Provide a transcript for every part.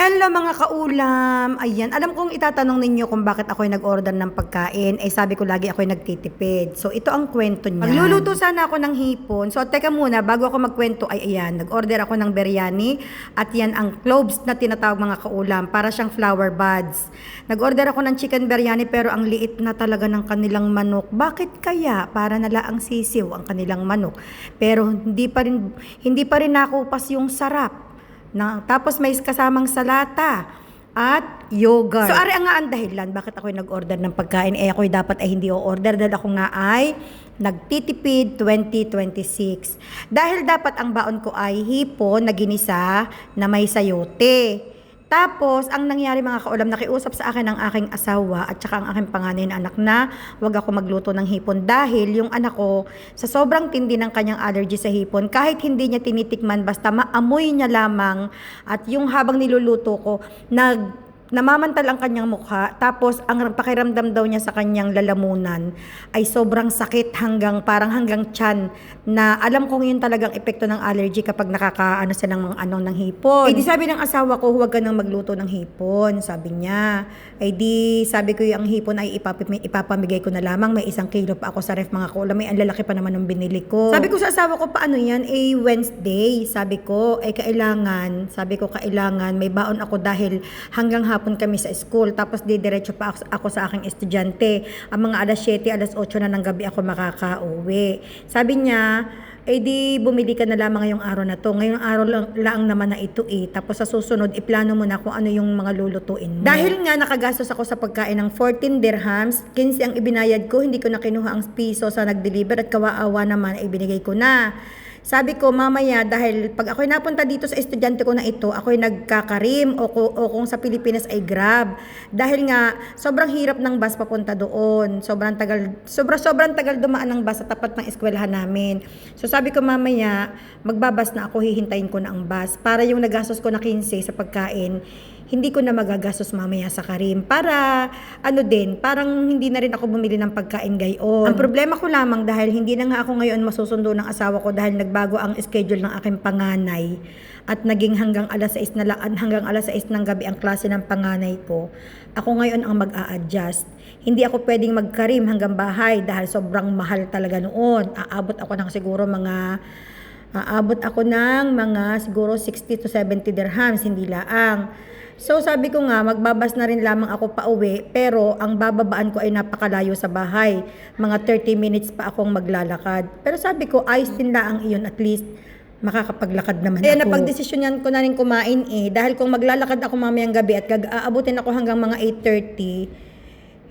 Hello mga kaulam! Ayan, alam kong itatanong ninyo kung bakit ako'y nag-order ng pagkain. Eh sabi ko lagi ako'y nagtitipid. So ito ang kwento niya. Magluluto sana ako ng hipon. So teka muna, bago ako magkwento ay ayan, nag-order ako ng biryani. At yan ang cloves na tinatawag mga kaulam. Para siyang flower buds. Nag-order ako ng chicken biryani pero ang liit na talaga ng kanilang manok. Bakit kaya? Para nala ang sisiw ang kanilang manok. Pero hindi pa rin nakupas yung sarap. Tapos may kasamang salata at yogurt. So ari nga ang dahilan bakit ako nag-order ng pagkain. Ako'y dapat ay hindi o-order dahil ako nga ay nagtitipid 2026. Dahil dapat ang baon ko ay hipon na ginisa na may sayote. Tapos, ang nangyari mga kaulam, nakiusap sa akin ang aking asawa at saka ang aking panganay na anak na huwag ako magluto ng hipon dahil yung anak ko, sa sobrang tindi ng kanyang allergy sa hipon, kahit hindi niya tinitikman, basta maamoy niya lamang at yung habang niluluto ko, namamantal ang kanyang mukha, tapos ang pakiramdam daw niya sa kanyang lalamunan ay sobrang sakit parang hanggang tiyan na alam kong yun talagang epekto ng allergy kapag nakakaano siya ng ng hipon. Eh di sabi ng asawa ko, huwag ka nang magluto ng hipon, sabi niya. Eh di sabi ko yung hipon ay ipapamigay ko na lamang, may 1 kilo pa ako sa ref mga kaulam, may ang lalaki pa naman ng binili ko. Sabi ko sa asawa ko, paano yan? Eh Wednesday, sabi ko, kailangan may baon ako dahil hanggang hapon kami sa school, tapos didiretso pa ako sa aking estudyante. Ang mga alas 7, alas 8 na ng gabi ako makakauwi. Sabi niya, di bumili ka na lamang ngayong araw na to. Ngayong araw lang naman na ito Tapos sa susunod, iplano mo na kung ano yung mga lulutuin mo. Dahil nga nakagastos ako sa pagkain ng 14 dirhams, 15 ang ibinayad ko, hindi ko na kinuha ang piso sa nag-deliver at kawaawa naman ay binigay ko na. Sabi ko, mamaya, dahil pag ako'y napunta dito sa estudyante ko na ito, ako'y nagkakarim o kung sa Pilipinas ay Grab. Dahil nga, sobrang hirap ng bus papunta doon. Sobrang tagal dumaan ng bus sa tapat ng eskwelahan namin. So sabi ko, mamaya, magbabas na ako, hihintayin ko na ang bus. Para yung nagastos ko na 15 sa pagkain, hindi ko na magagastos mamaya sa karim. Para, parang hindi na rin ako bumili ng pagkain gayon. Ang problema ko lamang dahil hindi na nga ako ngayon masusundo ng asawa ko dahil nagbago ang schedule ng aking panganay at naging hanggang alas 6 ng gabi ang klase ng panganay ko. Ako ngayon ang mag-a-adjust. Hindi ako pwedeng magkarim hanggang bahay dahil sobrang mahal talaga noon. Aabot ako ng siguro 60 to 70 dirhams, hindi laang. So sabi ko nga, magbabas na rin lamang ako pauwi, pero ang bababaan ko ay napakalayo sa bahay. Mga 30 minutes pa akong maglalakad. Pero sabi ko, ayos din laang iyon, at least makakapaglakad naman ako. Napagdesisyonan ko na rin kumain dahil kung maglalakad ako mamayang gabi at aabutin ako hanggang mga 8:30,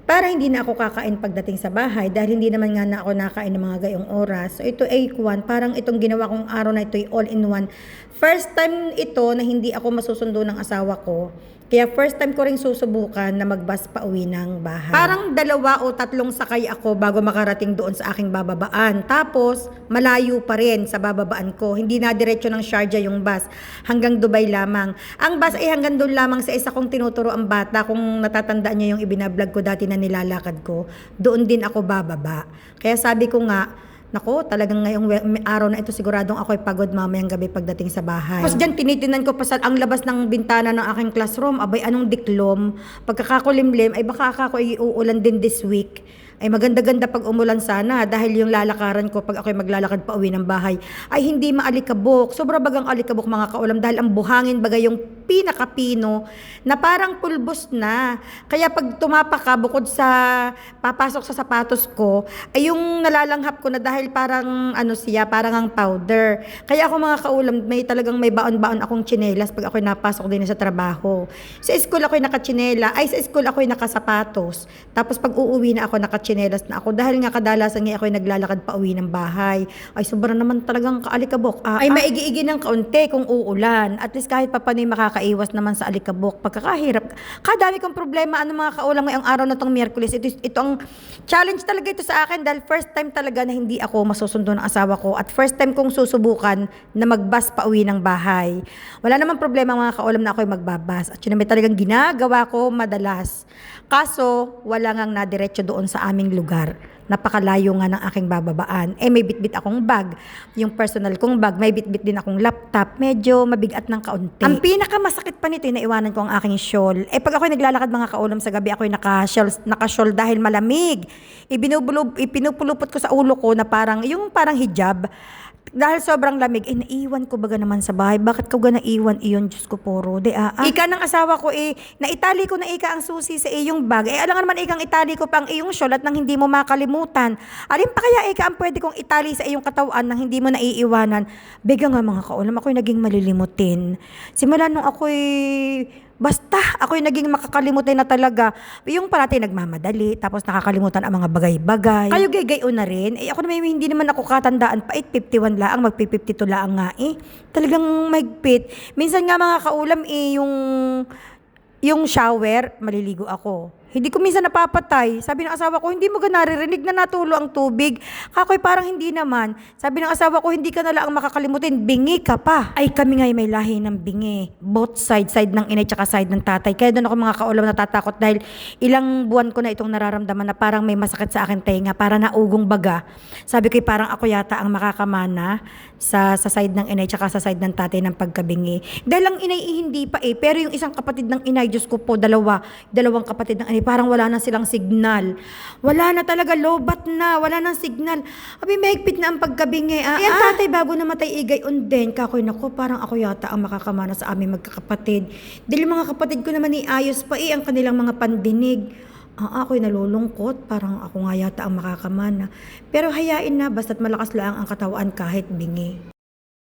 para hindi na ako kakain pagdating sa bahay dahil hindi naman nga na ako nakain ng mga gayong oras. So ito ay parang itong ginawa kong araw na ito ay all-in-one. First time ito na hindi ako masusundo ng asawa ko. Kaya first time ko rin susubukan na magbus pa uwi ng bahay. Parang 2 o 3 sakay ako bago makarating doon sa aking bababaan. Tapos malayo pa rin sa bababaan ko. Hindi na diretso ng Sharjah yung bus. Hanggang Dubai lamang. Ang bus ay hanggang doon lamang sa isa kong tinuturo ang bata. Kung natatandaan niya yung ibinablog ko dati na nilalakad ko, doon din ako bababa. Kaya sabi ko nga, nako, talagang ngayong araw na ito siguradong ako'y pagod mamayang gabi pagdating sa bahay. Tapos dyan tinitinan ko pa ang labas ng bintana ng aking classroom, abay anong diklom, pagkakakulimlim, ay baka ako ay uulan din this week. Ay maganda-ganda pag umulan sana dahil yung lalakaran ko pag ako'y maglalakad pa uwi ng bahay ay hindi maalikabok. Sobra bagang alikabok mga kaulam dahil ang buhangin bagay yung pinakapino na parang pulbos na. Kaya pag tumapak ka bukod sa papasok sa sapatos ko ay yung nalalanghap ko na dahil parang parang ang powder. Kaya ako mga kaulam talagang may baon-baon akong tsinelas pag ako'y napasok din sa trabaho. Sa school ako'y ako'y nakasapatos. Tapos pag uuwi na ako nakatsinelas na ako dahil nga kadalasan ako'y naglalakad pa uwi ng bahay. Ay sobra naman talagang kaalikabok. Ay maigi-igi ng kaunti kung uulan. At least kahit papano'y makakaiwas naman sa alikabok. Pagkakahirap. Kadami kong problema mga kaulam ngayong araw na tong Miyerkules. Ito ang challenge talaga ito sa akin dahil first time talaga na hindi ako masusundo ng asawa ko at first time kong susubukan na magbus pa uwi ng bahay. Wala namang problema mga kaulam na ako'y magbabas. At yun naman talagang ginagawa ko madalas. Kaso, wala ngang nadiretso doon sa aming lugar. Napakalayo nga ng aking bababaan. May bitbit akong bag. Yung personal kong bag, may bitbit din akong laptop. Medyo mabigat ng kaunti. Ang pinakamasakit pa nito, naiwanan ko ang aking shawl. Pag ako'y naglalakad mga kaulam sa gabi, ako'y naka-shawl dahil malamig. Ipinupulupot ko sa ulo ko na parang hijab. Dahil sobrang lamig, naiwan ko baga naman sa bahay. Bakit ko ga naiwan iyon? Diyos ko po, Rode. Ika ng asawa ko naitali ko na ika ang susi sa iyong bag. Alam nga naman ikang itali ko pa ang iyong shawl at nang hindi mo makalimutan. Alin pa kaya ika ang pwede kong itali sa iyong katawan nang hindi mo naiiwanan? Bega nga mga kaulam, ako'y naging malilimutin. Simula nung basta ako'y naging makakalimutan na talaga. Yung parati nagmamadali, tapos nakakalimutan ang mga bagay-bagay. Kayo gay-gayo na rin. Ako naman hindi naman ako katandaan pa. 51 laang, magpi-52 laang nga Talagang mahigpit. Minsan nga mga kaulam yung shower, maliligo ako. Hindi ko minsan napapatay. Sabi ng asawa ko, hindi mo ga naririnig na natulo ang tubig. Kakoy parang hindi naman. Sabi ng asawa ko, hindi ka na lang makakalimutin. Bingi ka pa. Kami nga may lahi ng bingi. Both side ng inay tsaka side ng tatay. Kaya doon ako mga kaulam natatakot dahil ilang buwan ko na itong nararamdaman na parang may masakit sa akin tenga. Para naugong baga. Sabi ko, parang ako yata ang makakamana sa side ng inay tsaka sa side ng tatay ng pagkabingi. Dahil ang inay hindi pa pero yung isang kapatid ng inay, Diyos ko po, dalawang kapatid ng inay, parang wala na silang signal. Wala na talaga, lobat na, wala nang signal. Mahigpit na ang pagkabingi. Tatay bago namatay igayon din. Kakoy nako, parang ako yata ang makakamana sa aming magkakapatid. Dahil mga kapatid ko naman ayos pa ang kanilang mga pandinig. Ako'y nalulungkot, parang ako nga yata ang makakamana. Pero hayain na, basta't malakas lang ang katawan kahit bingi.